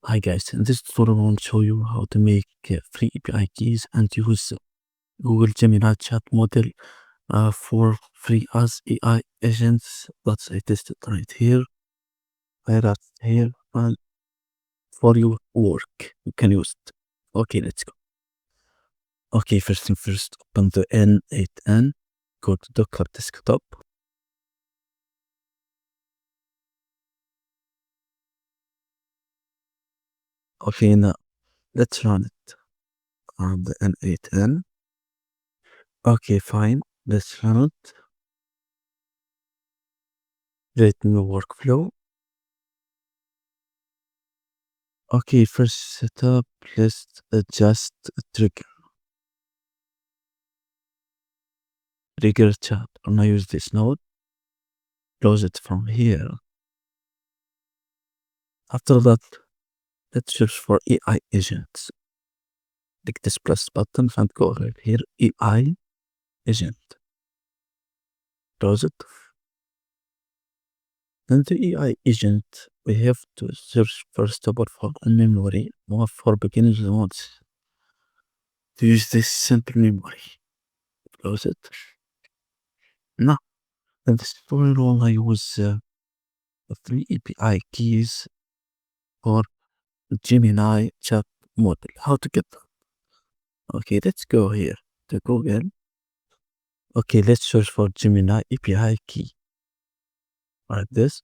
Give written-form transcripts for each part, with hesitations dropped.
Hi guys, in this tutorial I want to show you how to make free API keys and use Google Gemini chat model for free as AI agents. That's I tested right here. I write here and for your work you can use it. Okay, let's go. Okay, first thing first, open the n8n, go to Docker desktop. Okay, now let's run it on the n8n. Okay, fine, let's run it. Create new workflow. Okay, first setup, let's adjust trigger chat. And I use this node, close it from here. After that, let's search for AI agents. Click this plus button and go right here, AI agent. Close it. And the AI agent, we have to search first of all for a memory. More for beginners who want to use this simple memory. Close it. Now, in this tutorial, I use the three API keys for Gemini chat model. How to get that? Okay, let's go here to Google. Okay, let's search for Gemini API key. Like this.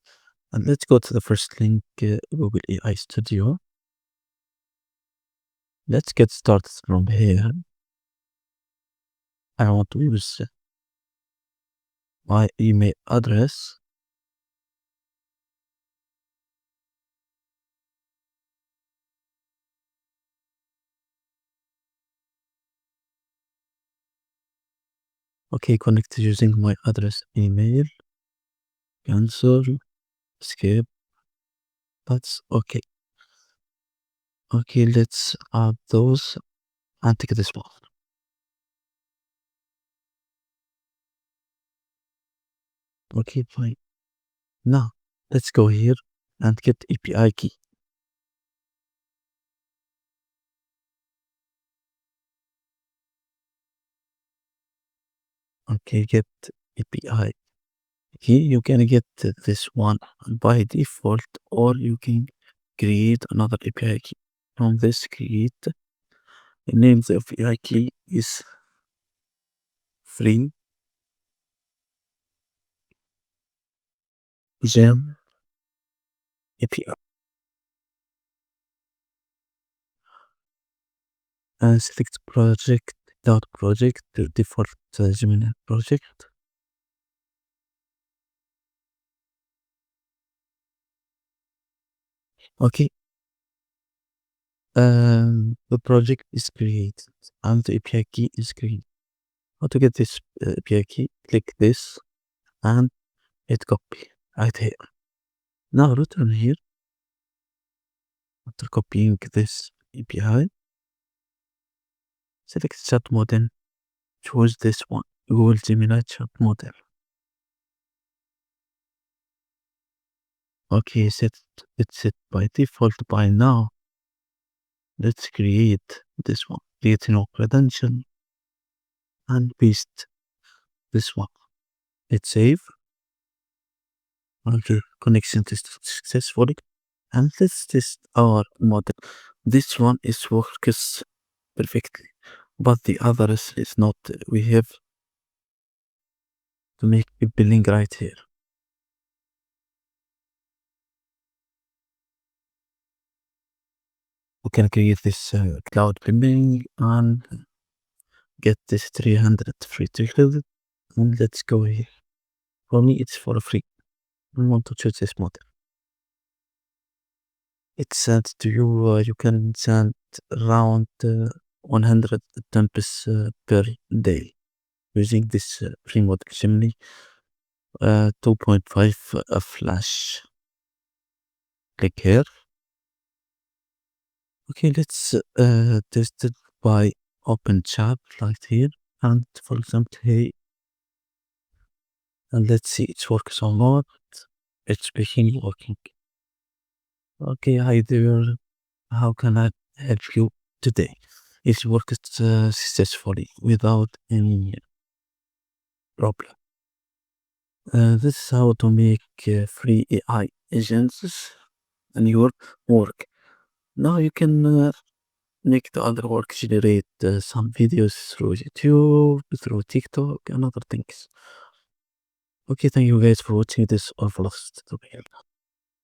And let's go to the first link, Google AI Studio. Let's get started from here. I want to use my email address. Okay, connect using my address email. Cancel. Skip. That's okay. Okay, let's add those and take this one. Okay, fine. Now, let's go here and get API key. Okay, get API key. You can get this one by default, or you can create another API key. From this, create the name of the API key is free gem API. And select project dot project to default Gemini project. Okay. The project is created and the API key is created. How to get this API key? Click this and hit copy right here. Now return here. After copying this API, select chat model. Choose this one, Google Gemini chat model. Okay, it's set by default by now. Let's create this one. Create no credential and paste this one. Let's save. After connection tested successfully. And let's test our model. This one is works perfectly, but the others is not. We have to make a billing right here. We can create this cloud billing and get this 300 free trial. And let's go here. For me, it's for free. I want to choose this model. It's sent to you. You can send around 100 attempts per day using this free model Gemini 2.5 flash. Click here. Okay, let's test it by open chat right here. And for example, hey, and let's see it works or not. It's begin working. Okay, hi there. how can I help you today? It worked successfully without any problem. This is how to make free AI agents in your work. Now you can make the other work, generate some videos through YouTube, through TikTok, and other things. Okay, thank you guys for watching this overlast tutorial.